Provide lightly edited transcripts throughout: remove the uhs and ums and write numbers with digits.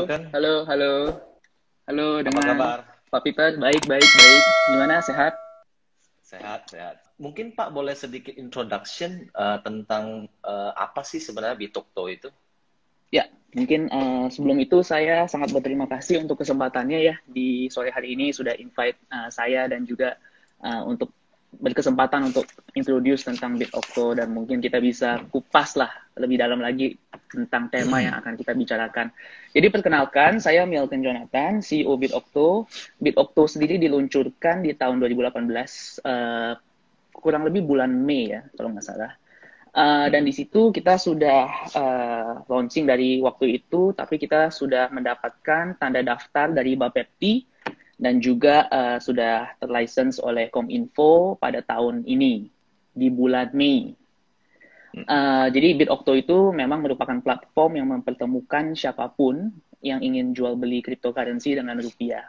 Juragan, halo, halo, halo apa dengan kabar? Pak Peter. Baik, baik, baik. Gimana, sehat? Sehat, sehat. Mungkin Pak boleh sedikit introduction tentang apa sih sebenarnya Bitokto itu? Ya, mungkin sebelum itu saya sangat berterima kasih untuk kesempatannya ya di sore hari ini sudah invite saya dan juga untuk berkesempatan untuk introduce tentang BitOkto dan mungkin kita bisa kupas lah lebih dalam lagi tentang tema yang akan kita bicarakan. Jadi perkenalkan, saya Milton Jonathan, CEO BitOkto. BitOkto sendiri diluncurkan di tahun 2018, kurang lebih bulan Mei ya, kalau nggak salah. Dan di situ kita sudah launching dari waktu itu, tapi kita sudah mendapatkan tanda daftar dari Bapepti dan juga sudah terlicense oleh Kominfo pada tahun ini di bulan Mei. Jadi BitOkto itu memang merupakan platform yang mempertemukan siapapun yang ingin jual beli cryptocurrency dengan rupiah.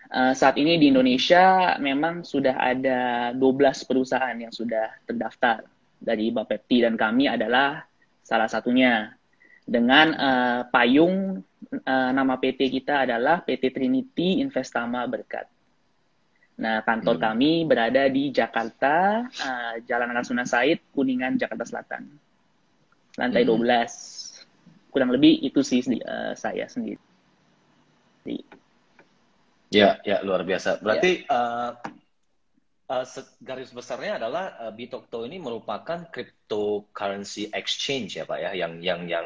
Saat ini di Indonesia memang sudah ada 12 perusahaan yang sudah terdaftar dari Bapepti dan kami adalah salah satunya. Dengan payung nama PT kita adalah PT Trinity Investama Berkat. Nah, kantor kami berada di Jakarta, Jalan Rasuna Said, Kuningan, Jakarta Selatan. Lantai 12. Kurang lebih itu sih saya sendiri. Ya, ya luar biasa. Berarti garis besarnya adalah Bitokto ini merupakan cryptocurrency exchange ya Pak ya, yang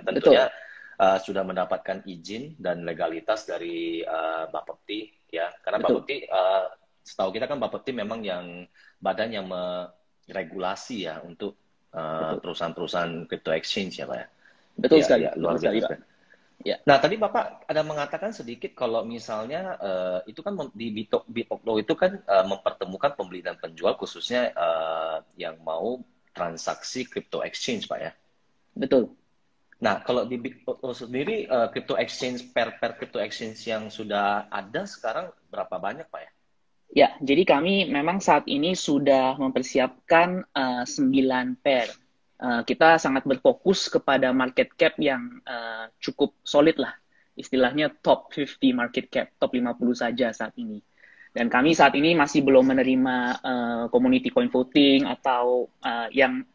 tentunya Betul, sudah mendapatkan izin dan legalitas dari Bapepti ya. Karena betul, Bapepti, setahu kita kan Bapepti memang yang badan yang meregulasi ya untuk betul. perusahaan-perusahaan crypto exchange ya Pak ya. Betul Iya, sekali, iya, betul luar sekali, biasa Pak. sekali. Ya, Nah, tadi Bapak ada mengatakan sedikit kalau misalnya itu kan di Bitokto itu kan mempertemukan pembeli dan penjual khususnya yang mau transaksi crypto exchange, Pak ya. betul. Nah, kalau di Bitokto sendiri crypto exchange per crypto exchange yang sudah ada sekarang berapa banyak, Pak ya? Ya, jadi kami memang saat ini sudah mempersiapkan 9 pair. Kita sangat berfokus kepada market cap yang cukup solid lah. Istilahnya top 50 market cap, top 50 saja saat ini. Dan kami saat ini masih belum menerima community coin voting atau yang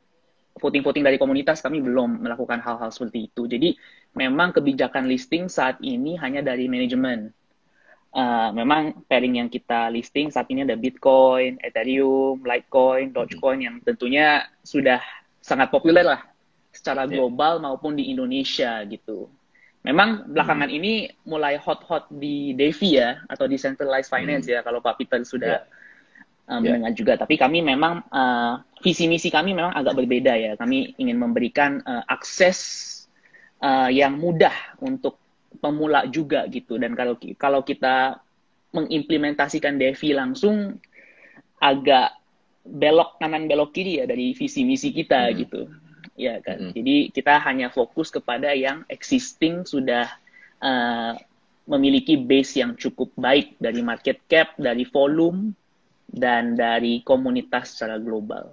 voting-voting dari komunitas, kami belum melakukan hal-hal seperti itu. Jadi memang kebijakan listing saat ini hanya dari manajemen. Memang pairing yang kita listing saat ini ada Bitcoin, Ethereum, Litecoin, Dogecoin yang tentunya sudah sangat populer lah secara Ya. global maupun di Indonesia gitu. Memang belakangan ini mulai hot-hot di DeFi ya atau decentralized finance ya kalau Pak Peter sudah Ya, ya. mendengar juga. Tapi kami memang visi misi kami memang agak berbeda ya. Kami ingin memberikan akses yang mudah untuk pemula juga gitu. Dan kalau kita mengimplementasikan DeFi langsung agak belok kanan belok kiri ya dari visi misi kita gitu. Ya kan. Jadi kita hanya fokus kepada yang existing sudah uh, memiliki base yang cukup baik dari market cap, dari volume dan dari komunitas secara global.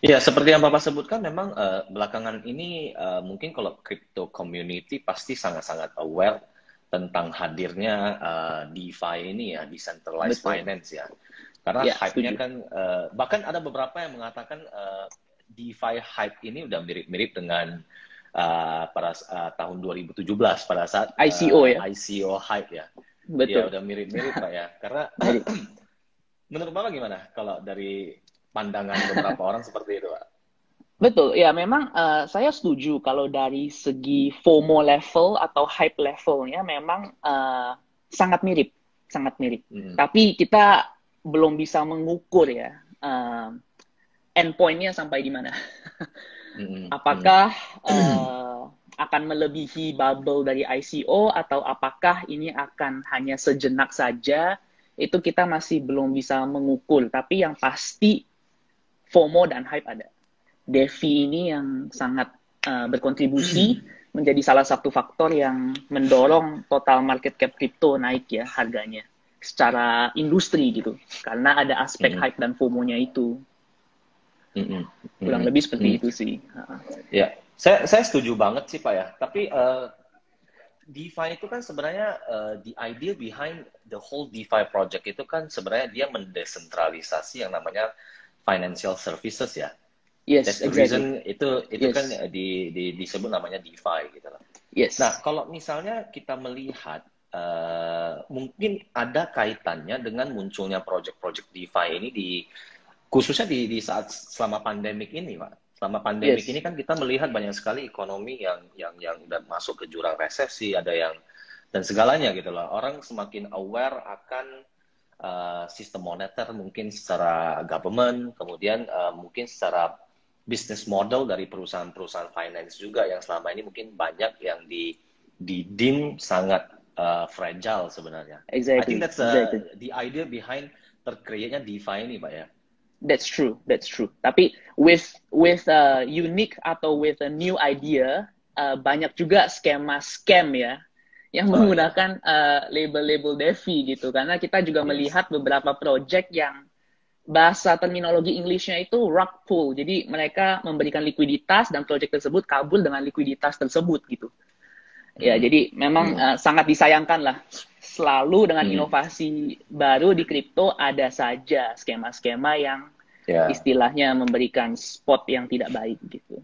Iya, seperti yang Bapak sebutkan, memang belakangan ini mungkin kalau crypto community pasti sangat-sangat aware tentang hadirnya DeFi ini ya, decentralized Betul. finance ya. Karena Ya, hype-nya setuju. kan, bahkan ada beberapa yang mengatakan DeFi hype ini udah mirip-mirip dengan pada tahun 2017 pada saat ICO ya. ICO hype ya. Ya Betul. udah mirip-mirip Pak ya. Karena Mirip. menurut Bapak gimana kalau dari pandangan beberapa orang seperti itu, Pak? Betul, ya memang saya setuju kalau dari segi FOMO level atau hype levelnya memang sangat mirip, sangat mirip. Tapi kita belum bisa mengukur ya endpoint-nya sampai di mana. Apakah akan melebihi bubble dari ICO atau apakah ini akan hanya sejenak saja, itu kita masih belum bisa mengukur. Tapi yang pasti FOMO dan hype ada. DeFi ini yang sangat berkontribusi menjadi salah satu faktor yang mendorong total market cap crypto naik ya harganya secara industri gitu karena ada aspek hype dan FOMO-nya itu kurang lebih seperti itu sih. Ya, saya setuju banget sih Pak ya. Tapi DeFi itu kan sebenarnya the idea behind the whole DeFi project itu kan sebenarnya dia mendesentralisasi yang namanya financial services ya. Yes, That's the exactly. reason itu kan Yes, disebut namanya DeFi gitu loh. Nah, yes. kalau misalnya kita melihat mungkin ada kaitannya dengan munculnya project-project DeFi ini khususnya di saat selama pandemik ini, Pak. Selama pandemik ini Yes. kan kita melihat banyak sekali ekonomi yang udah masuk ke jurang resesi, ada yang dan segalanya gitu loh. Orang semakin aware akan sistem moneter mungkin secara government, kemudian mungkin secara business model dari perusahaan-perusahaan finance juga yang selama ini mungkin banyak yang di sangat fragile sebenarnya. I think Exactly. that's Exactly. the idea behind tercreate-nya DeFi ini, Pak ya. That's true. That's true. Tapi with unique atau with a new idea, banyak juga scam ya yang Oh ya, menggunakan label-label DeFi gitu. Karena kita juga yes. melihat beberapa project yang bahasa terminologi Inggrisnya itu rug pull. Jadi mereka memberikan likuiditas dan project tersebut kabur dengan likuiditas tersebut gitu. Ya, Mm, jadi memang mm, sangat disayangkan lah. Selalu dengan mm, inovasi baru di kripto ada saja skema-skema yang ya. istilahnya memberikan spot yang tidak baik gitu.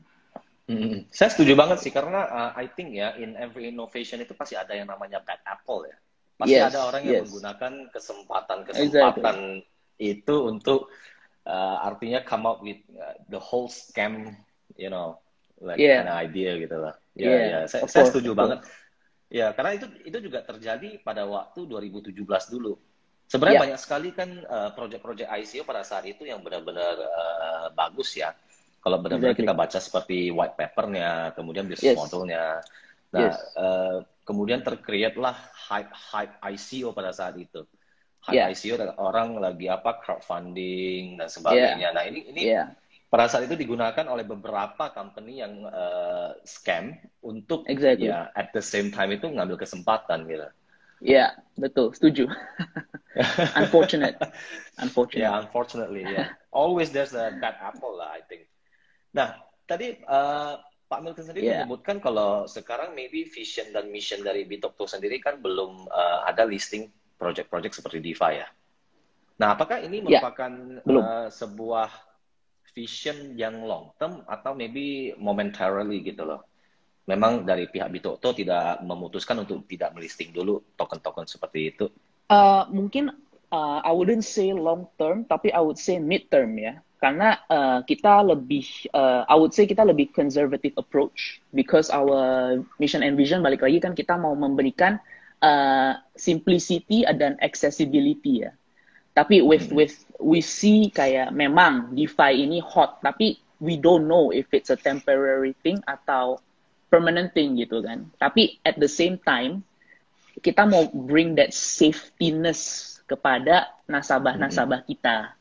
Saya setuju banget sih karena I think ya in every innovation itu pasti ada yang namanya bad apple ya. Pasti ada Yes, orang yang yes, menggunakan exactly. kesempatan-kesempatan itu untuk artinya come up with the whole scam, you know, like kind Yeah, of idea gitu lah. Ya, ya, yeah, saya setuju of course. banget. Ya, karena itu juga terjadi pada waktu 2017 dulu. Sebenarnya Yeah, banyak sekali kan proyek-proyek ICO pada saat itu yang benar-benar bagus ya. Kalau benar-benar kita exactly. baca seperti white papernya, kemudian business Yes, modelnya. Nah, yes, kemudian tercreate lah hype ICO pada saat itu. Hype yeah, ICO dan orang lagi apa crowdfunding dan yeah, sebagainya. Nah, ini yeah, pada saat itu digunakan oleh beberapa company yang scam untuk exactly. ya at the same time itu ngambil kesempatan gitu. Yeah, betul, setuju. Unfortunate, unfortunate. Yeah, unfortunately, yeah. Always there's a bad apple lah, I think. Nah, tadi Pak Milton sendiri Yeah, menyebutkan kalau sekarang maybe vision dan mission dari Bitokto sendiri kan belum ada listing project-project seperti DeFi ya. Nah, apakah ini yeah, merupakan belum. sebuah vision yang long term atau maybe momentarily gitu loh? Memang dari pihak Bitokto tidak memutuskan untuk tidak melisting dulu token-token seperti itu. Mungkin I wouldn't say long term, tapi I would say mid term ya. Karena kita lebih, I would say kita lebih conservative approach because our mission and vision balik lagi kan kita mau memberikan simplicity dan accessibility ya. Tapi with we see kayak memang DeFi ini hot, tapi we don't know if it's a temporary thing atau permanent thing gitu kan. Tapi at the same time kita mau bring that safetyness kepada nasabah-nasabah kita.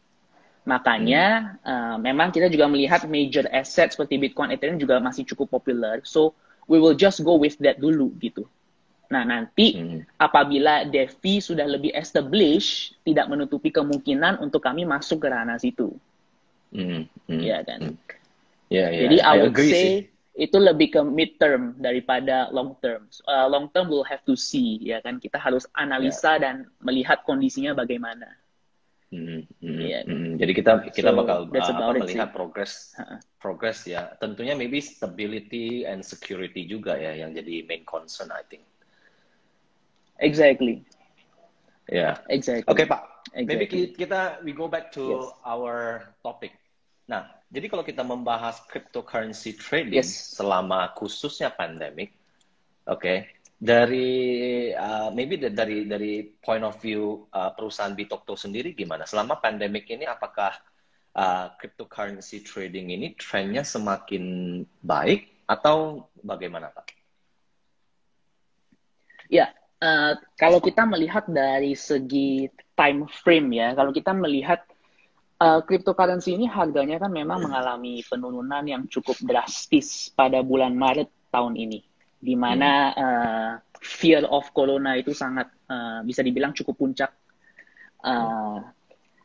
Makanya memang kita juga melihat major asset seperti Bitcoin, Ethereum juga masih cukup populer. So we will just go with that dulu gitu. Nah, nanti apabila DeFi sudah lebih established, tidak menutupi kemungkinan untuk kami masuk ke ranah situ. Ya kan? Ya, Jadi ya, I I would agree sih. say itu lebih ke mid term daripada long term. Long term we'll have to see, ya kan? Kita harus Ya. analisa dan melihat kondisinya bagaimana. Ya kan? Jadi kita So bakal that's about it melihat sih. progress ya. Tentunya maybe stability and security juga ya yang jadi main concern I think. Exactly, Ya. Oke exactly, Pak, maybe exactly. we go back to Yes, our topic. Nah, jadi kalau kita membahas cryptocurrency trading yes. selama khususnya pandemic, oke, dari maybe dari point of view perusahaan Bitokto sendiri gimana? Selama pandemic ini apakah cryptocurrency trading ini trennya semakin baik atau bagaimana Pak? Ya, kalau kita melihat dari segi time frame ya, kalau kita melihat cryptocurrency ini harganya kan memang mengalami penurunan yang cukup drastis pada bulan Maret tahun ini, di mana fear of corona itu sangat bisa dibilang cukup puncak,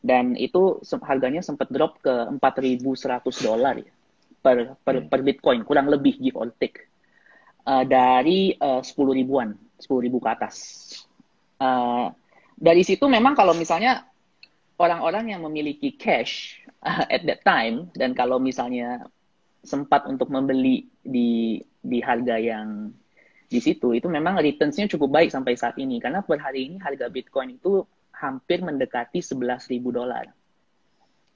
dan itu harganya sempat drop ke $4.100 ya, per Bitcoin, kurang lebih give or take, dari 10 ribuan. 10.000 ke atas. Dari situ memang kalau misalnya orang-orang yang memiliki cash at that time, dan kalau misalnya sempat untuk membeli di harga yang di situ, itu memang returns-nya cukup baik sampai saat ini. Karena per hari ini harga Bitcoin itu hampir mendekati $11.000.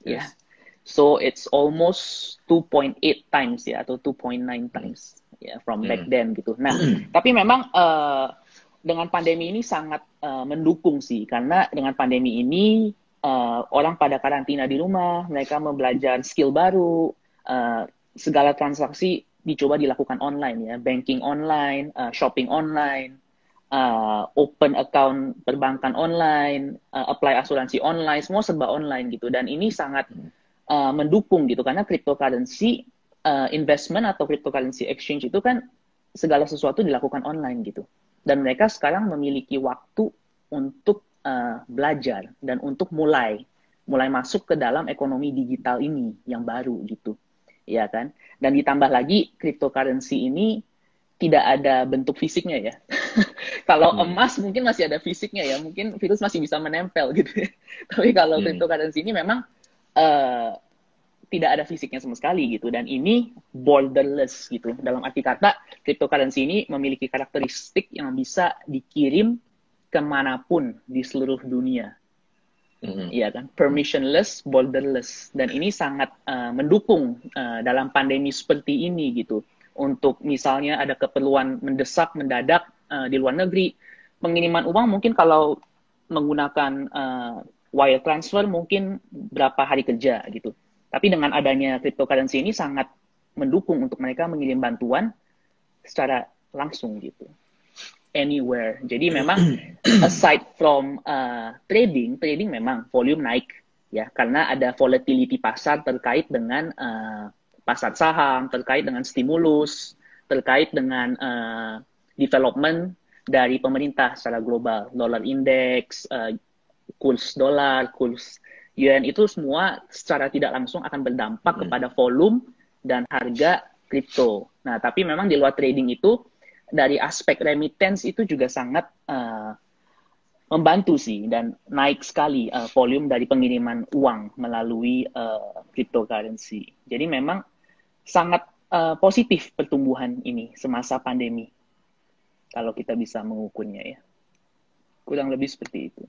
Ya. Yes. So it's almost 2.8 times ya, atau 2.9 times ya, from back then gitu. Nah, tapi memang dengan pandemi ini sangat mendukung sih, karena dengan pandemi ini orang pada karantina di rumah, mereka belajar skill baru, segala transaksi dicoba dilakukan online ya, banking online, shopping online, open account perbankan online, apply asuransi online, semua serba online gitu. Dan ini sangat mendukung gitu, karena cryptocurrency investment atau cryptocurrency exchange itu kan segala sesuatu dilakukan online gitu. Dan mereka sekarang memiliki waktu untuk belajar dan untuk mulai masuk ke dalam ekonomi digital ini yang baru gitu, ya kan? Dan ditambah lagi cryptocurrency ini tidak ada bentuk fisiknya ya. Kalau emas mungkin masih ada fisiknya ya, mungkin virus masih bisa menempel gitu. Tapi kalau cryptocurrency ini memang tidak ada fisiknya sama sekali gitu, dan ini borderless gitu. Dalam arti kata, cryptocurrency ini memiliki karakteristik yang bisa dikirim kemanapun di seluruh dunia. Iya kan, permissionless, borderless, dan ini sangat mendukung dalam pandemi seperti ini gitu. Untuk misalnya ada keperluan mendesak, mendadak di luar negeri, pengiriman uang mungkin kalau menggunakan wire transfer mungkin berapa hari kerja gitu. Tapi dengan adanya cryptocurrency ini sangat mendukung untuk mereka mengirim bantuan secara langsung gitu, anywhere. Jadi memang aside from trading memang volume naik ya, karena ada volatility pasar terkait dengan pasar saham, terkait dengan stimulus, terkait dengan development dari pemerintah secara global, dollar index, kurs dolar, kurs yuan, itu semua secara tidak langsung akan berdampak kepada volume dan harga kripto. Nah, tapi memang di luar trading itu, dari aspek remittance itu juga sangat membantu sih, dan naik sekali volume dari pengiriman uang melalui cryptocurrency. Jadi memang sangat positif pertumbuhan ini semasa pandemi, kalau kita bisa mengukurnya ya. Kurang lebih seperti itu.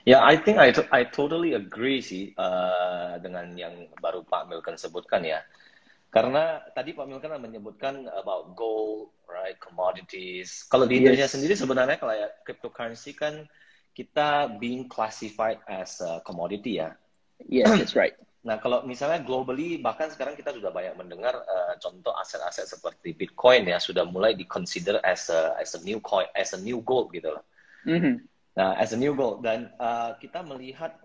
Ya, I think I totally agree sih dengan yang baru Pak Milkan sebutkan ya. Karena tadi Pak Milkan menyebutkan about gold, right, commodities. Kalau di Indonesia sendiri sebenarnya kalau ya cryptocurrency kan kita being classified as a commodity ya. Yes, that's right. Nah, kalau misalnya globally, bahkan sekarang kita sudah banyak mendengar contoh aset-aset seperti Bitcoin ya sudah mulai di-consider as a new coin, as a new gold gitu loh. Nah, as a new gold, dan kita melihat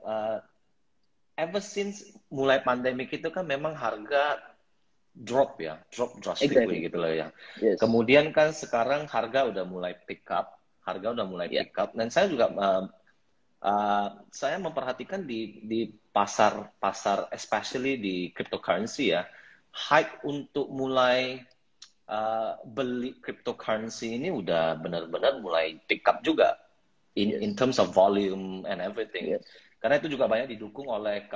ever since mulai pandemic itu kan memang harga drop drastically gitu loh ya. Yes. Kemudian kan sekarang harga udah mulai pick up, pick up, dan saya juga saya memperhatikan di pasar especially di cryptocurrency ya, hype untuk mulai beli cryptocurrency ini udah benar-benar mulai pick up juga in terms of volume and everything. Yes. Karena itu juga banyak didukung oleh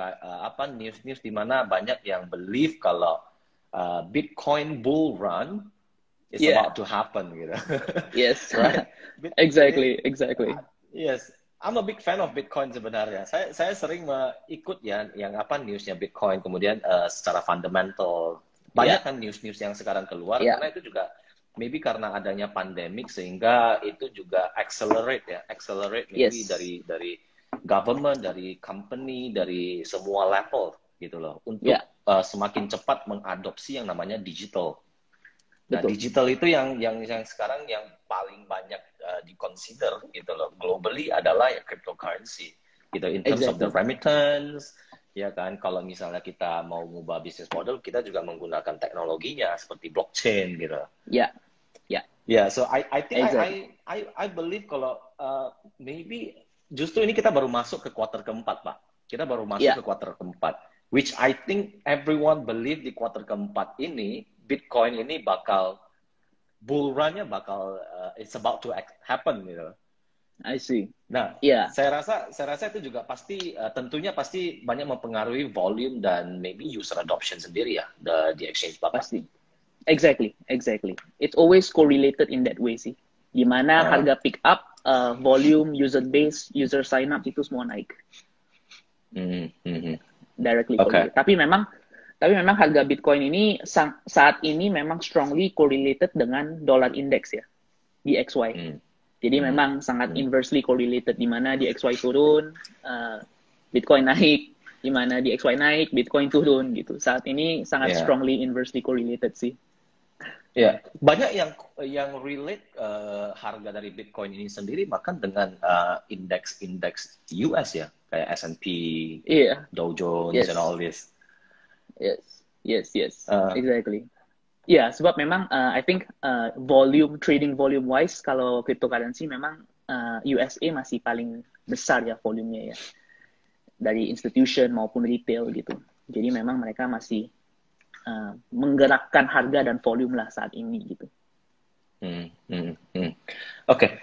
news-news di mana banyak yang believe kalau Bitcoin bull run is about to happen gitu. Yes. Right? Exactly. Yes. I'm a big fan of Bitcoin sebenarnya. Saya sering ikut ya yang newsnya Bitcoin, kemudian secara fundamental. Banyak kan news-news yang sekarang keluar karena itu juga maybe karena adanya pandemik sehingga itu juga accelerate maybe dari government, dari company, dari semua level gitu loh untuk semakin cepat mengadopsi yang namanya digital. Nah, digital itu yang sekarang yang paling banyak di-consider gitu loh globally adalah ya cryptocurrency gitu, in terms of the remittance ya kan. Kalau misalnya kita mau mengubah bisnis model, kita juga menggunakan teknologinya seperti blockchain gitu. So I think I believe kalau maybe justru ini kita baru masuk ke kuartal keempat, Pak. Kita baru masuk ke kuartal keempat, which I think everyone believe di kuartal keempat ini Bitcoin ini bakal bull run-nya bakal it's about to happen gitu. I see. Nah, Iya, saya rasa itu juga pasti tentunya pasti banyak mempengaruhi volume dan maybe user adoption sendiri ya di exchange Bapak. pasti. Exactly. It's always correlated in that way sih. Di mana Uh, harga pick up, volume, user base, user sign up itu semua naik. Directly Oke. correlated. Tapi memang harga Bitcoin ini saat ini memang strongly correlated dengan dollar index ya, di XY. Jadi memang sangat inversely correlated, di mana di XY turun, Bitcoin naik, di mana di XY naik, Bitcoin turun gitu. Saat ini sangat Yeah. strongly inversely correlated sih. Ya, banyak yang relate harga dari Bitcoin ini sendiri bahkan dengan indeks US ya, kayak S&P, Iya, Dow Jones, yes, and all this. yes, Uh, exactly. Ya, sebab memang I think trading volume wise, kalau cryptocurrency memang USA masih paling besar ya volumenya ya, dari institution maupun retail gitu. Jadi memang mereka masih menggerakkan harga dan volume lah saat ini gitu. Oke.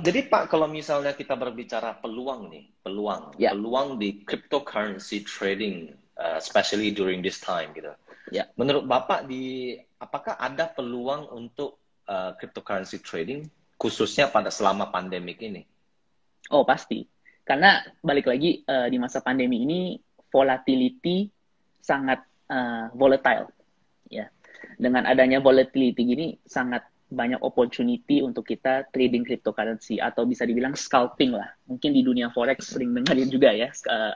Jadi Pak, kalau misalnya kita berbicara peluang nih, Ya, peluang di cryptocurrency trading, especially during this time gitu. ya. Menurut Bapak apakah ada peluang untuk cryptocurrency trading khususnya selama pandemik ini? Oh, pasti. Karena balik lagi di masa pandemi ini volatility sangat volatile ya. Dengan adanya volatility gini sangat banyak opportunity untuk kita trading cryptocurrency atau bisa dibilang scalping lah. Mungkin di dunia forex sering dengerin juga ya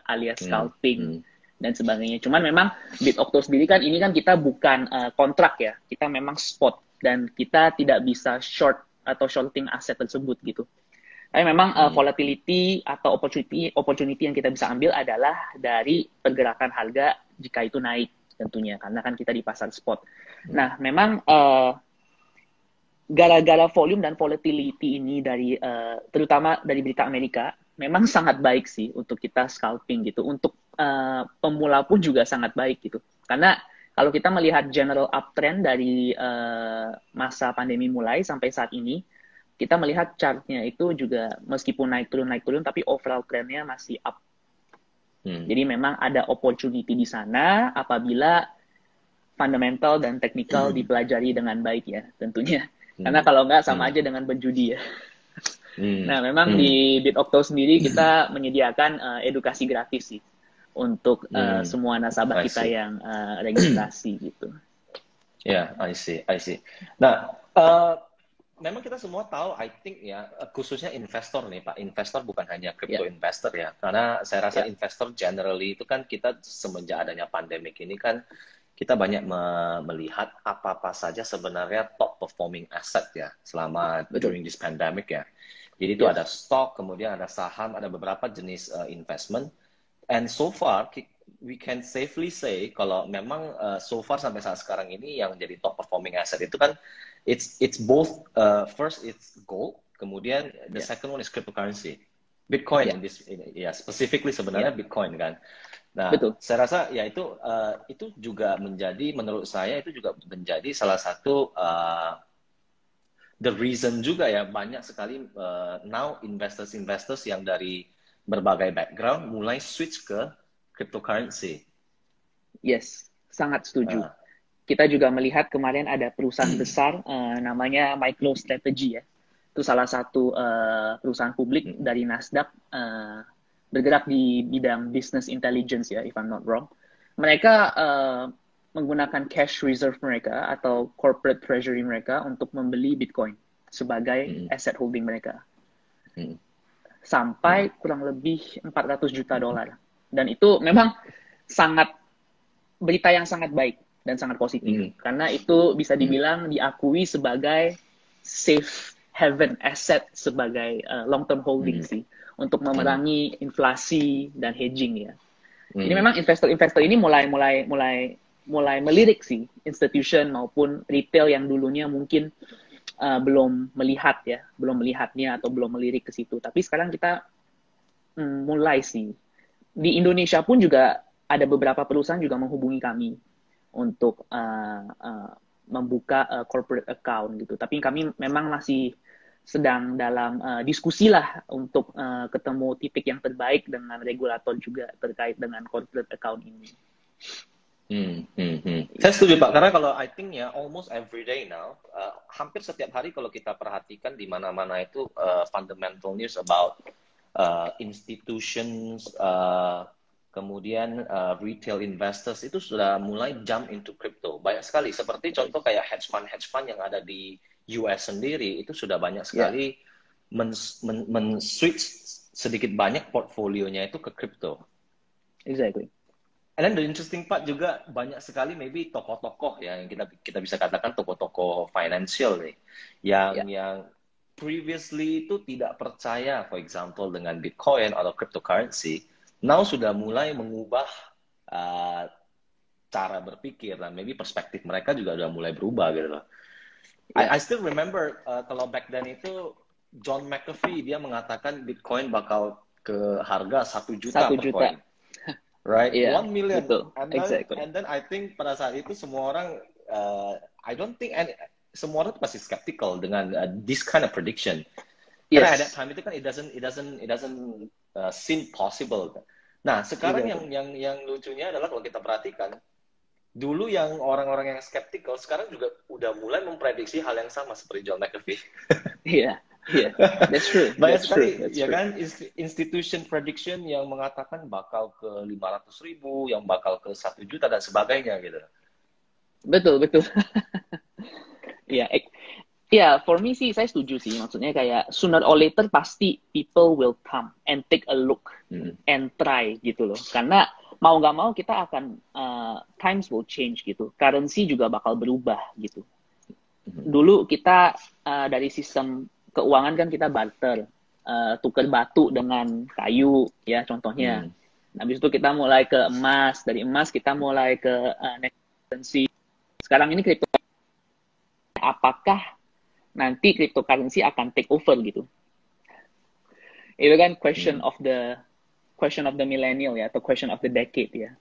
alias scalping dan sebagainya. Cuman memang BitOcto sendiri kan ini kan kita bukan kontrak ya. Kita memang spot dan kita tidak bisa short atau shorting aset tersebut gitu. Tapi memang volatility atau opportunity yang kita bisa ambil adalah dari pergerakan harga jika itu naik tentunya, karena kan kita di pasar spot. Nah, memang gara-gara volume dan volatility ini dari terutama dari berita Amerika, memang sangat baik sih untuk kita scalping gitu. Untuk pemula pun juga sangat baik gitu. Karena kalau kita melihat general uptrend dari masa pandemi mulai sampai saat ini, kita melihat chartnya itu juga meskipun naik turun, tapi overall trendnya masih up. Jadi memang ada opportunity di sana apabila fundamental dan technical dipelajari dengan baik ya tentunya. Karena kalau nggak sama aja dengan berjudi ya. Nah memang di BitOcto sendiri kita menyediakan edukasi gratis sih untuk semua nasabah kita yang registrasi gitu. Ya, I see. Nah, memang kita semua tahu, I think ya, khususnya investor nih Pak, investor bukan hanya crypto investor ya, karena saya rasa investor generally itu kan kita semenjak adanya pandemik ini kan kita banyak melihat apa-apa saja sebenarnya top performing asset ya selama during this pandemic ya. Jadi itu ada stock, kemudian ada saham, ada beberapa jenis investment, and so far we can safely say kalau memang so far sampai saat sekarang ini yang jadi top performing asset itu kan it's both first it's gold, kemudian the second one is cryptocurrency, Bitcoin specifically sebenarnya Bitcoin kan. Nah, saya rasa ya itu juga menurut saya itu juga menjadi salah satu the reason juga ya banyak sekali now investors yang dari berbagai background mulai switch ke cryptocurrency. Yes, sangat setuju. Kita juga melihat kemarin ada perusahaan besar namanya MicroStrategy ya. Itu salah satu perusahaan publik dari Nasdaq bergerak di bidang business intelligence ya, if I'm not wrong. Mereka menggunakan cash reserve mereka atau corporate treasury mereka untuk membeli Bitcoin sebagai asset holding mereka. Sampai kurang lebih 400 juta dolar. Dan itu memang berita yang sangat baik dan sangat positif. Karena itu bisa dibilang diakui sebagai safe haven asset sebagai long term holding sih untuk memerangi inflasi dan hedging ya. Jadi memang investor-investor ini mulai melirik sih institution maupun retail yang dulunya mungkin belum melihatnya atau belum melirik ke situ. Tapi sekarang kita mulai sih. Di Indonesia pun juga ada beberapa perusahaan juga menghubungi kami untuk membuka corporate account gitu. Tapi kami memang masih sedang dalam diskusi lah untuk ketemu titik yang terbaik dengan regulator juga terkait dengan corporate account ini. Saya setuju Pak, karena kalau I think ya almost every day now, hampir setiap hari kalau kita perhatikan di mana-mana itu fundamental news about institutions, kemudian retail investors itu sudah mulai jump into crypto. Banyak sekali, seperti contoh kayak hedge fund yang ada di US sendiri, itu sudah banyak sekali men-switch sedikit banyak portfolionya itu ke crypto. Exactly. And then the interesting part juga banyak sekali maybe tokoh-tokoh ya yang kita bisa katakan tokoh-tokoh financial nih yang previously itu tidak percaya for example dengan Bitcoin atau cryptocurrency, now sudah mulai mengubah cara berpikir dan maybe perspektif mereka juga sudah mulai berubah gitu loh. I still remember kalau back then itu John McAfee dia mengatakan Bitcoin bakal ke harga 1 juta per coin. Right, 1 million, betul. And then I think pada saat itu semua orang, I don't think semua orang pasti skeptical dengan this kind of prediction. Karena at that time itu kan it doesn't seem possible. Nah sekarang yang lucunya adalah kalau kita perhatikan, dulu yang orang-orang yang skeptical sekarang juga udah mulai memprediksi hal yang sama seperti John McAfee. Iya. Yeah, that's true. Banyak sekali, ya kan, institution prediction yang mengatakan bakal ke 500.000, yang bakal ke 1 juta dan sebagainya gitu. Betul. For me sih saya setuju sih. Maksudnya kayak sooner or later pasti people will come and take a look and try gitu loh. Karena mau nggak mau kita akan times will change gitu. Currency juga bakal berubah gitu. Dulu kita dari sistem keuangan kan kita barter, tukar batu dengan kayu ya contohnya. Habis itu kita mulai ke emas, dari emas kita mulai ke currency. Sekarang ini crypto, apakah nanti cryptocurrency akan take over gitu? Itu kan question of the millennial ya, atau question of the decade ya.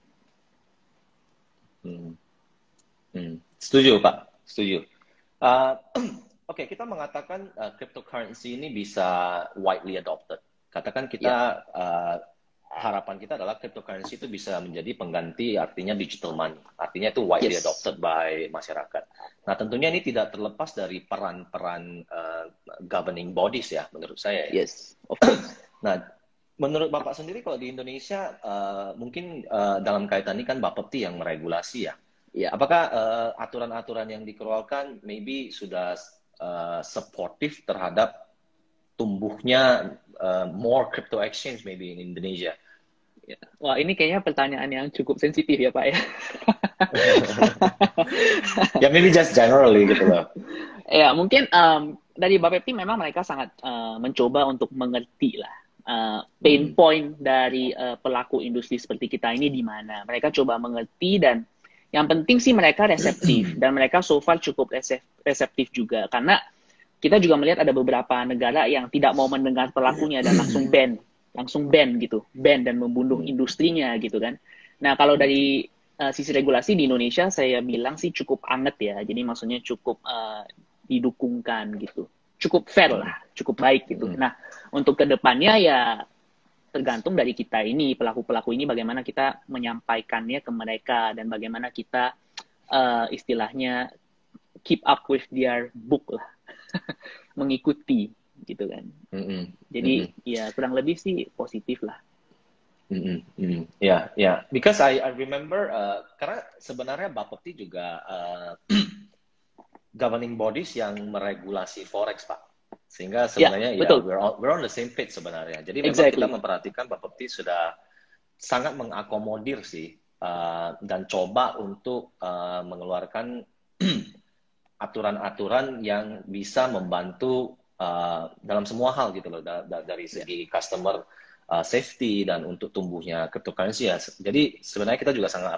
Setuju Pak, setuju. Oke, kita mengatakan cryptocurrency ini bisa widely adopted. Katakan kita harapan kita adalah cryptocurrency itu bisa menjadi pengganti artinya digital money. Artinya itu widely adopted by masyarakat. Nah, tentunya ini tidak terlepas dari peran-peran governing bodies ya, menurut saya. Ya. Yes, of course. Nah, menurut Bapak sendiri kalau di Indonesia mungkin dalam kaitan ini kan Bapepti yang meregulasi ya. Apakah aturan-aturan yang dikeluarkan maybe sudah supportive terhadap tumbuhnya more crypto exchange maybe in Indonesia? Wah, ini kayaknya pertanyaan yang cukup sensitif ya Pak ya. Ya maybe just generally gitu loh. Ya mungkin dari Bapepti memang mereka sangat mencoba untuk mengerti lah pain point dari pelaku industri seperti kita ini di mana. Mereka coba mengerti dan yang penting sih mereka reseptif dan mereka so far cukup reseptif juga karena kita juga melihat ada beberapa negara yang tidak mau mendengar pelakunya dan langsung ban dan membunuh industrinya gitu kan. Nah kalau dari sisi regulasi di Indonesia saya bilang sih cukup anget ya, jadi maksudnya cukup didukungkan gitu, cukup fair lah, cukup baik gitu. Nah untuk kedepannya ya tergantung dari kita ini, pelaku-pelaku ini bagaimana kita menyampaikannya ke mereka dan bagaimana kita istilahnya keep up with their book lah, mengikuti gitu kan. Jadi ya kurang lebih sih positif lah. Because I remember karena sebenarnya Bapepti juga governing bodies yang meregulasi forex Pak. Sehingga sebenarnya we're on the same page sebenarnya. Jadi memang kita memperhatikan Bapepti sudah sangat mengakomodir sih dan coba untuk mengeluarkan aturan-aturan yang bisa membantu dalam semua hal gitu loh dari segi customer safety dan untuk tumbuhnya cryptocurrency ya. Jadi sebenarnya kita juga sangat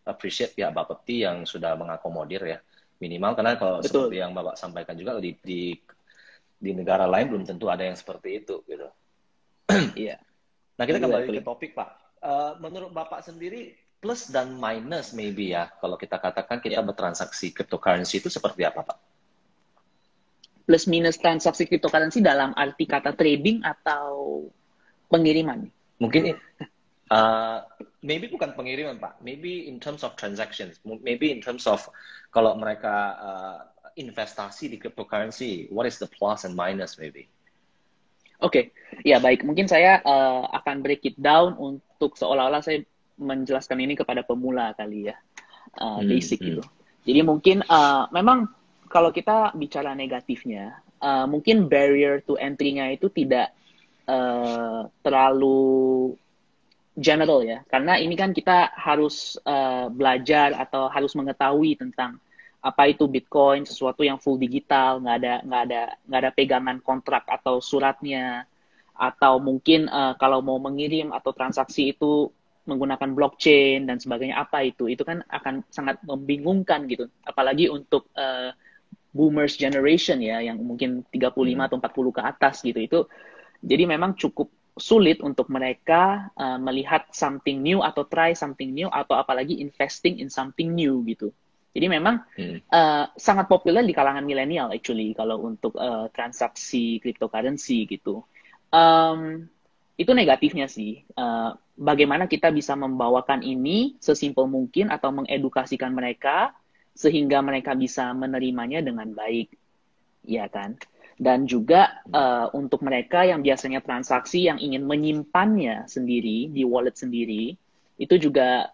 appreciate pihak Bapepti yang sudah mengakomodir ya minimal karena kalau seperti yang Bapak sampaikan juga di negara lain belum tentu ada yang seperti itu gitu. Iya. Nah kita kembali ke topik Pak. Menurut Bapak sendiri plus dan minus maybe ya, kalau kita katakan kita Ya. bertransaksi cryptocurrency itu seperti apa, Pak? Plus minus transaksi cryptocurrency dalam arti kata trading atau pengiriman. Mungkin uh, maybe bukan pengiriman, Pak. Maybe in terms of transactions, maybe in terms of kalau mereka investasi di cryptocurrency, what is the plus and minus maybe? Oke, ya baik. Mungkin saya akan break it down untuk seolah-olah saya menjelaskan ini kepada pemula kali ya, basic gitu. Jadi mungkin memang kalau kita bicara negatifnya, mungkin barrier to entry-nya itu tidak terlalu general ya, karena ini kan kita harus belajar atau harus mengetahui tentang apa itu Bitcoin, sesuatu yang full digital, nggak ada pegangan kontrak atau suratnya, atau mungkin kalau mau mengirim atau transaksi itu menggunakan blockchain dan sebagainya, apa itu kan akan sangat membingungkan gitu, apalagi untuk boomers generation ya, yang mungkin 35 atau 40 ke atas gitu, itu jadi memang cukup sulit untuk mereka melihat something new atau try something new atau apalagi investing in something new gitu. Jadi memang sangat populer di kalangan milenial actually kalau untuk transaksi cryptocurrency gitu. Itu negatifnya sih. Bagaimana kita bisa membawakan ini sesimpel mungkin atau mengedukasikan mereka sehingga mereka bisa menerimanya dengan baik, ya kan? Dan juga untuk mereka yang biasanya transaksi yang ingin menyimpannya sendiri di wallet sendiri, itu juga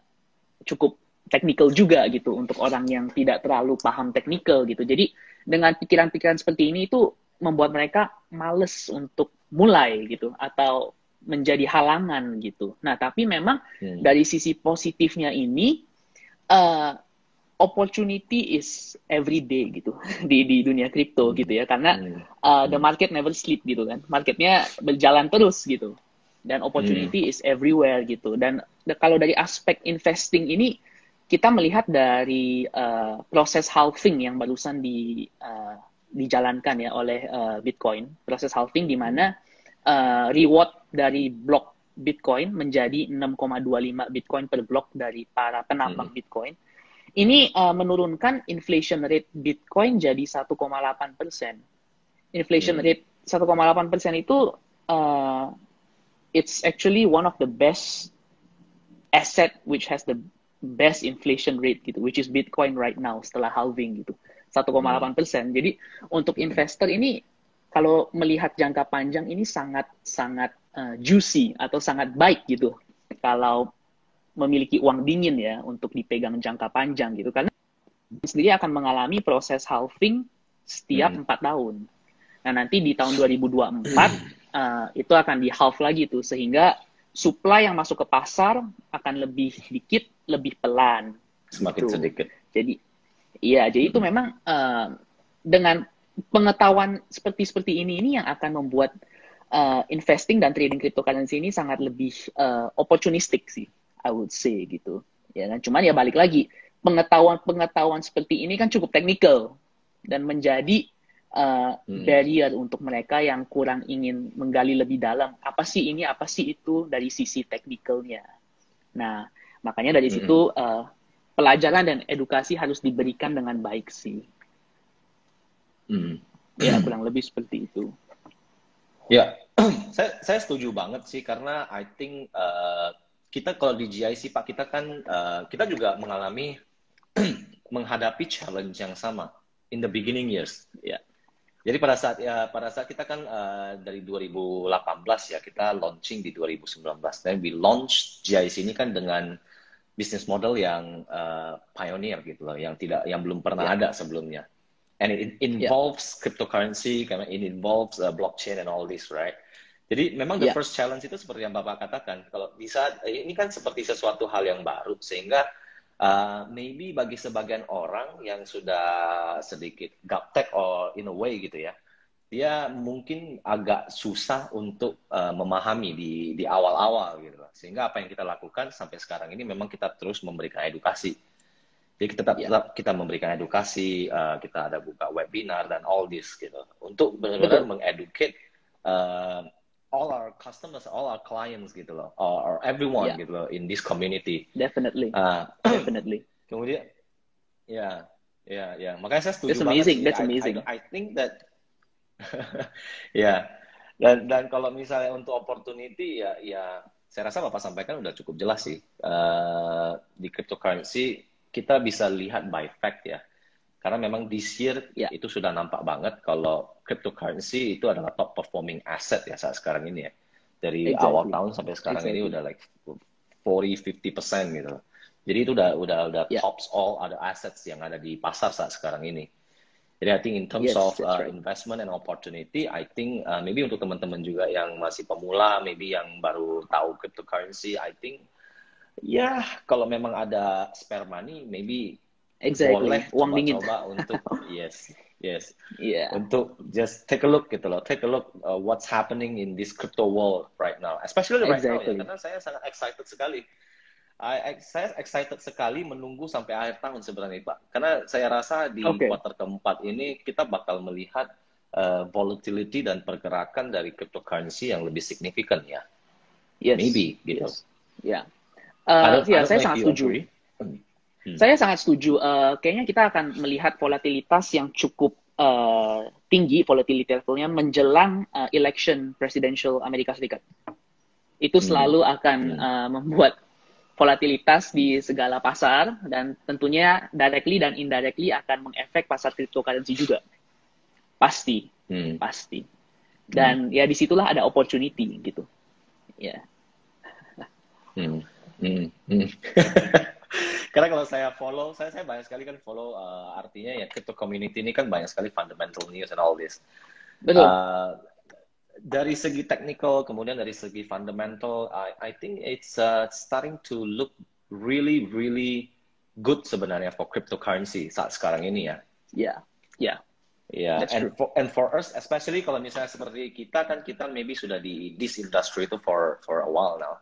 cukup technical juga gitu untuk orang yang tidak terlalu paham technical gitu. Jadi dengan pikiran-pikiran seperti ini itu membuat mereka males untuk mulai gitu atau menjadi halangan gitu. Nah, tapi memang dari sisi positifnya ini opportunity is every day gitu di dunia kripto gitu ya, karena the market never sleep gitu kan, marketnya berjalan terus gitu, dan opportunity is everywhere gitu. Dan kalau dari aspek investing ini kita melihat dari proses halving yang barusan dijalankan ya oleh Bitcoin, proses halving di mana reward dari blok Bitcoin menjadi 6,25 Bitcoin per blok dari para penambang Bitcoin. Ini menurunkan inflation rate Bitcoin jadi 1,8%. Inflation rate 1,8% itu it's actually one of the best asset which has the best inflation rate gitu, which is Bitcoin right now setelah halving gitu. 1,8%. Jadi untuk investor ini kalau melihat jangka panjang ini sangat juicy atau sangat baik gitu kalau memiliki uang dingin ya untuk dipegang jangka panjang gitu, karena sendiri akan mengalami proses halving setiap 4 tahun. Nah nanti di tahun 2024 itu akan di half lagi tuh, sehingga supply yang masuk ke pasar akan lebih sedikit, lebih pelan. Semakin gitu. Sedikit. Jadi itu memang dengan pengetahuan seperti ini yang akan membuat investing dan trading cryptocurrency ini sangat lebih opportunistic sih, I would say gitu. Ya kan, cuman ya balik lagi, pengetahuan seperti ini kan cukup teknikal dan menjadi barrier untuk mereka yang kurang ingin menggali lebih dalam, apa sih ini, apa sih itu dari sisi teknikalnya. Nah, makanya dari situ pelajaran dan edukasi harus diberikan dengan baik sih. Ya, kurang lebih seperti itu. Ya, saya setuju banget sih, karena I think kita kalau di GIC Pak, kita kan kita juga mengalami menghadapi challenge yang sama in the beginning years. Ya. Jadi pada saat kita kan dari 2018 ya, kita launching di 2019. Dan we launch GIC ini kan dengan business model yang pioneer gitu loh, yang belum pernah ada sebelumnya. And it involves cryptocurrency, karena it involves blockchain and all this, right? Jadi memang the first challenge itu seperti yang Bapak katakan, kalau bisa ini kan seperti sesuatu hal yang baru, sehingga maybe bagi sebagian orang yang sudah sedikit gaptek or in a way gitu ya, dia mungkin agak susah untuk memahami di awal-awal gitu. Sehingga apa yang kita lakukan sampai sekarang ini memang kita terus memberikan edukasi. Jadi kita memberikan edukasi, kita ada buka webinar dan all this gitu, untuk benar-benar mengeducate all our customers, all our clients gitu loh, or everyone Yeah, gitu loh in this community. definitely, Uh, definitely. kemudian ya, ya, makanya saya That's setuju banget amazing. sih. That's amazing. I think that ya, dan kalau misalnya untuk opportunity ya saya rasa Bapak sampaikan udah cukup jelas sih. Di cryptocurrency kita bisa lihat by fact ya. Karena memang this year Yeah, itu sudah nampak banget kalau cryptocurrency itu adalah top performing asset ya saat sekarang ini ya. Dari awal exactly, tahun sampai sekarang ini exactly. udah like 40-50% gitu. Jadi itu udah Yeah, tops all other assets yang ada di pasar saat sekarang ini. Jadi I think in terms yes, of that's right. investment and opportunity, I think maybe untuk teman-teman juga yang masih pemula, maybe yang baru tahu cryptocurrency, I think ya kalau memang ada spare money, maybe Exactly. boleh Uang dingin. coba-coba untuk yes Yeah, untuk just take a look gitu loh, take a look what's happening in this crypto world right now, especially right now ya, exactly. karena saya sangat excited sekali. Saya excited sekali menunggu sampai akhir tahun sebenarnya Pak, karena saya rasa di Okay. kuartal keempat ini kita bakal melihat volatility dan pergerakan dari cryptocurrency yang lebih signifikan ya, Yes, maybe gitu. yes. Yeah. I Ya, don't saya know if sangat you setuju. agree. Saya sangat setuju. Kayaknya kita akan melihat volatilitas yang cukup tinggi, volatility levelnya menjelang election presidential Amerika Serikat. Itu selalu akan membuat volatilitas di segala pasar, dan tentunya directly dan indirectly akan mengefek pasar cryptocurrency juga. Pasti, pasti. Dan ya disitulah ada opportunity gitu. Ya. Karena kalau saya follow, saya banyak sekali kan follow, artinya ya crypto community ini kan banyak sekali fundamental news and all this. Betul. Dari segi technical, kemudian dari segi fundamental, I think it's starting to look really, really good sebenarnya for cryptocurrency saat sekarang ini ya. Ya, ya. Yeah, and for us, especially kalau misalnya seperti kita kan, kita maybe sudah di this industry itu for a while now.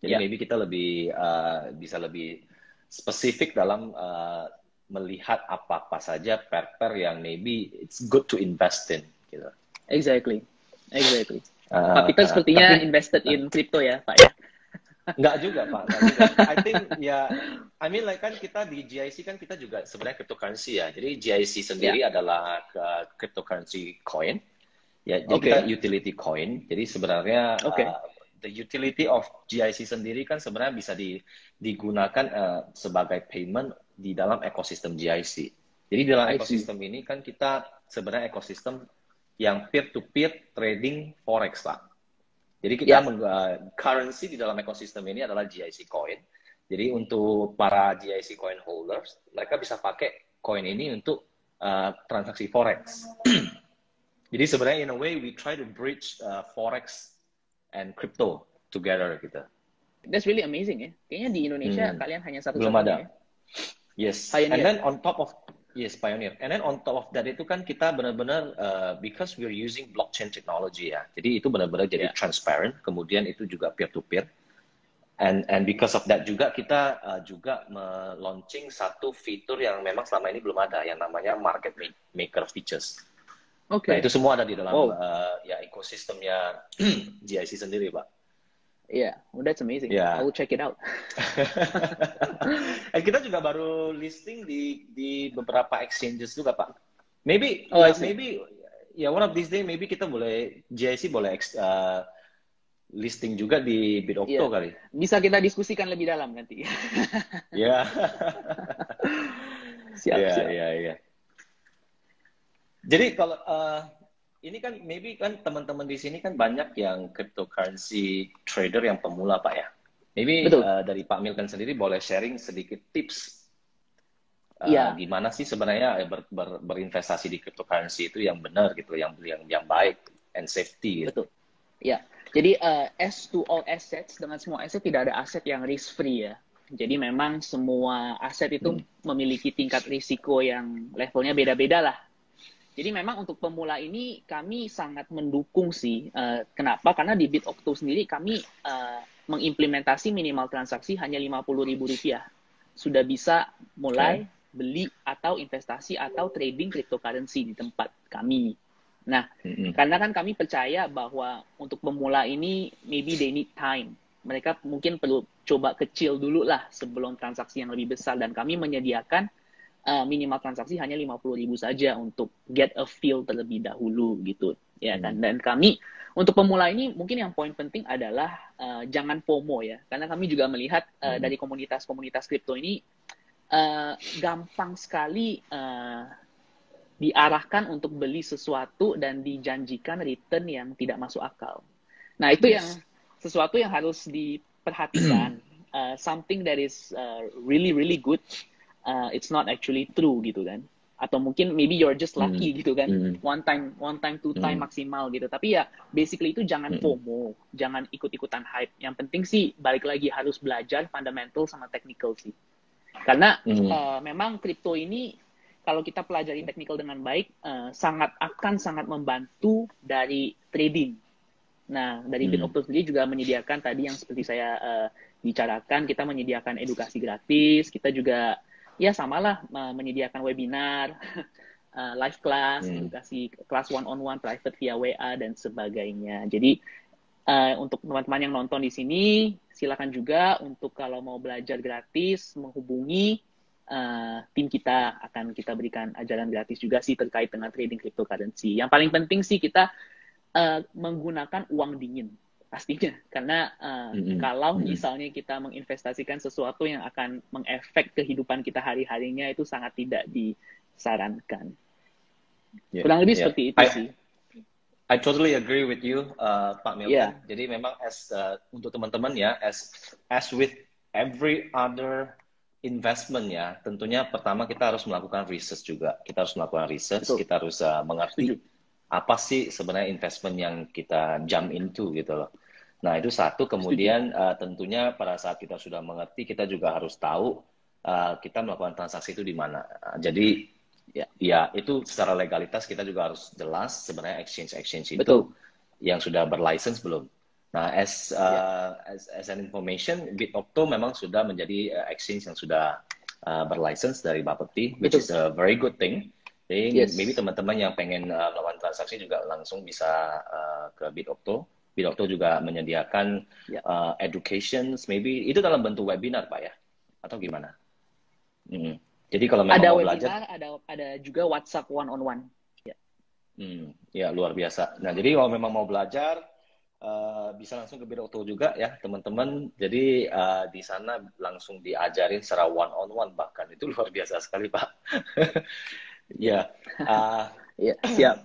Jadi maybe kita lebih bisa lebih spesifik dalam melihat apa saja pair yang maybe it's good to invest in gitu. Exactly. Pak Peter sepertinya invested in crypto ya, Pak ya? Enggak juga, Pak. Enggak juga. I think ya, I mean like kan kita di GIC kan kita juga sebenarnya cryptocurrency ya. Jadi GIC sendiri adalah cryptocurrency coin. Ya, jadi kita utility coin. Jadi sebenarnya the utility of GIC sendiri kan sebenarnya bisa digunakan sebagai payment di dalam ekosistem GIC. Jadi di dalam ekosistem ini kan kita sebenarnya ekosistem yang peer-to-peer trading forex, Pak. Jadi kita currency di dalam ekosistem ini adalah GIC coin. Jadi untuk para GIC coin holders, mereka bisa pakai coin ini untuk transaksi forex. Jadi sebenarnya in a way we try to bridge forex and crypto together gitu. That's really amazing ya. Kayaknya di Indonesia kalian hanya satu-satunya. Belum ada. Ya? Yes. Pioneer. And then on top of Pioneer. And then on top of that itu kan kita benar-benar because we're using blockchain technology ya. Jadi itu benar-benar jadi transparent. Kemudian itu juga peer to peer. And because of that juga kita juga launching satu fitur yang memang selama ini belum ada, yang namanya market maker features. Nah itu semua ada di dalam ya ekosistemnya GIC sendiri, Pak. Yeah, that's amazing. I will check it out. Kita juga baru listing di beberapa exchanges juga, Pak. Maybe one of these day maybe kita boleh GIC boleh listing juga di Bitokto kali. Bisa kita diskusikan lebih dalam nanti. Ya. Siap. Jadi kalau ini kan maybe kan teman-teman di sini kan banyak yang cryptocurrency trader yang pemula, Pak ya. Maybe dari Pak Milton sendiri boleh sharing sedikit tips gimana sih sebenarnya berinvestasi di cryptocurrency itu yang benar gitu, yang baik and safety gitu. Betul. Ya. Jadi as to all assets, dengan semua aset tidak ada aset yang risk free ya. Jadi memang semua aset itu memiliki tingkat risiko yang levelnya beda-beda lah. Jadi memang untuk pemula ini kami sangat mendukung sih. Kenapa? Karena di Bitokto sendiri kami mengimplementasi minimal transaksi hanya Rp50.000. Sudah bisa mulai beli atau investasi atau trading cryptocurrency di tempat kami. Nah, karena kan kami percaya bahwa untuk pemula ini maybe they need time. Mereka mungkin perlu coba kecil dulu lah sebelum transaksi yang lebih besar, dan kami menyediakan minimal transaksi hanya 50.000 saja untuk get a feel terlebih dahulu gitu ya kan. Dan kami untuk pemula ini mungkin yang poin penting adalah jangan FOMO ya, karena kami juga melihat dari komunitas-komunitas kripto ini gampang sekali diarahkan untuk beli sesuatu dan dijanjikan return yang tidak masuk akal. Nah, itu yang sesuatu yang harus diperhatikan. Something that is really really good, it's not actually true gitu kan. Atau mungkin maybe you're just lucky gitu kan. One time, two time maksimal gitu. Tapi ya basically itu jangan FOMO, jangan ikut-ikutan hype. Yang penting sih balik lagi harus belajar fundamental sama technical sih. Karena memang kripto ini kalau kita pelajari technical dengan baik, sangat membantu dari trading. Nah, dari BitOpto sendiri juga menyediakan tadi yang seperti saya bicarakan, kita menyediakan edukasi gratis, kita juga ya samalah menyediakan webinar, live class, edukasi kelas one-on-one, private via WA, dan sebagainya. Jadi, untuk teman-teman yang nonton di sini, silakan juga untuk kalau mau belajar gratis, menghubungi tim kita, akan kita berikan ajaran gratis juga sih terkait dengan trading cryptocurrency. Yang paling penting sih kita menggunakan uang dingin pastinya, karena kalau misalnya kita menginvestasikan sesuatu yang akan mengefek kehidupan kita hari-harinya, itu sangat tidak disarankan. Kurang lebih seperti itu sih. I totally agree with you, Pak Milton. Jadi memang untuk teman-teman ya, as with every other investment ya, tentunya pertama kita harus melakukan research juga. Kita harus melakukan research, kita harus mengerti apa sih sebenarnya investment yang kita jump into gitu loh. Nah itu satu, kemudian tentunya pada saat kita sudah mengerti, kita juga harus tahu kita melakukan transaksi itu di mana. Jadi ya itu secara legalitas kita juga harus jelas sebenarnya exchange itu yang sudah berlicense belum. Nah, as an information, BitOpto memang sudah menjadi exchange yang sudah berlicense dari Bapepti, which is a very good thing. Jadi maybe teman-teman yang pengen melakukan transaksi juga langsung bisa ke BitOpto. BitOpto juga menyediakan educations, maybe itu dalam bentuk webinar, Pak ya? Atau gimana? Jadi kalau memang ada mau webinar, belajar, ada juga WhatsApp one-on-one. Ya luar biasa. Nah, jadi kalau memang mau belajar, bisa langsung ke BitOpto juga ya teman-teman. Jadi di sana langsung diajarin secara one-on-one, bahkan itu luar biasa sekali Pak. Ya, siap.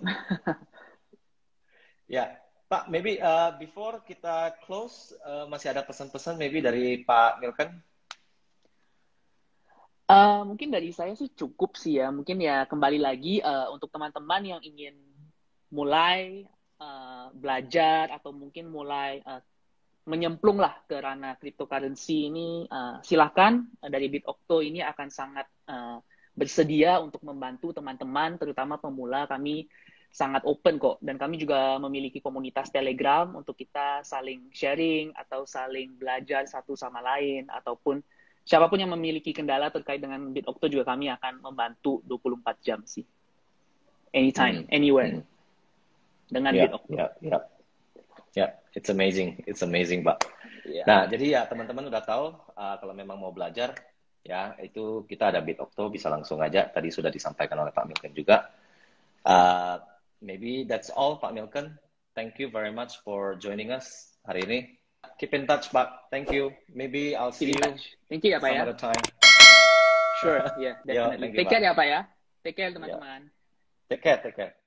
Ya, Pak, maybe before kita close, masih ada pesan-pesan maybe dari Pak Milton? Mungkin dari saya sih cukup sih ya. Mungkin ya kembali lagi untuk teman-teman yang ingin mulai belajar atau mungkin mulai menyemplung lah ke ranah cryptocurrency ini, silakan. Dari BitOpto ini akan sangat bersedia untuk membantu teman-teman, terutama pemula. Kami sangat open kok, dan kami juga memiliki komunitas Telegram untuk kita saling sharing atau saling belajar satu sama lain, ataupun siapapun yang memiliki kendala terkait dengan BitOpto juga kami akan membantu 24 jam sih. Anytime, anywhere. Dengan BitOpto. It's amazing, Pak. Nah, jadi ya teman-teman udah tahu kalau memang mau belajar, ya itu kita ada BitOpto, bisa langsung aja. Tadi sudah disampaikan oleh Pak Milton juga. Maybe that's all, Pak Milton. Thank you very much for joining us hari ini. Keep in touch, Pak. Thank you. Maybe I'll see you. Thank you ya, Pak ya. Some other time. Sure, yeah, definitely. Take care ya, Pak ya. Take care, teman-teman. Take care.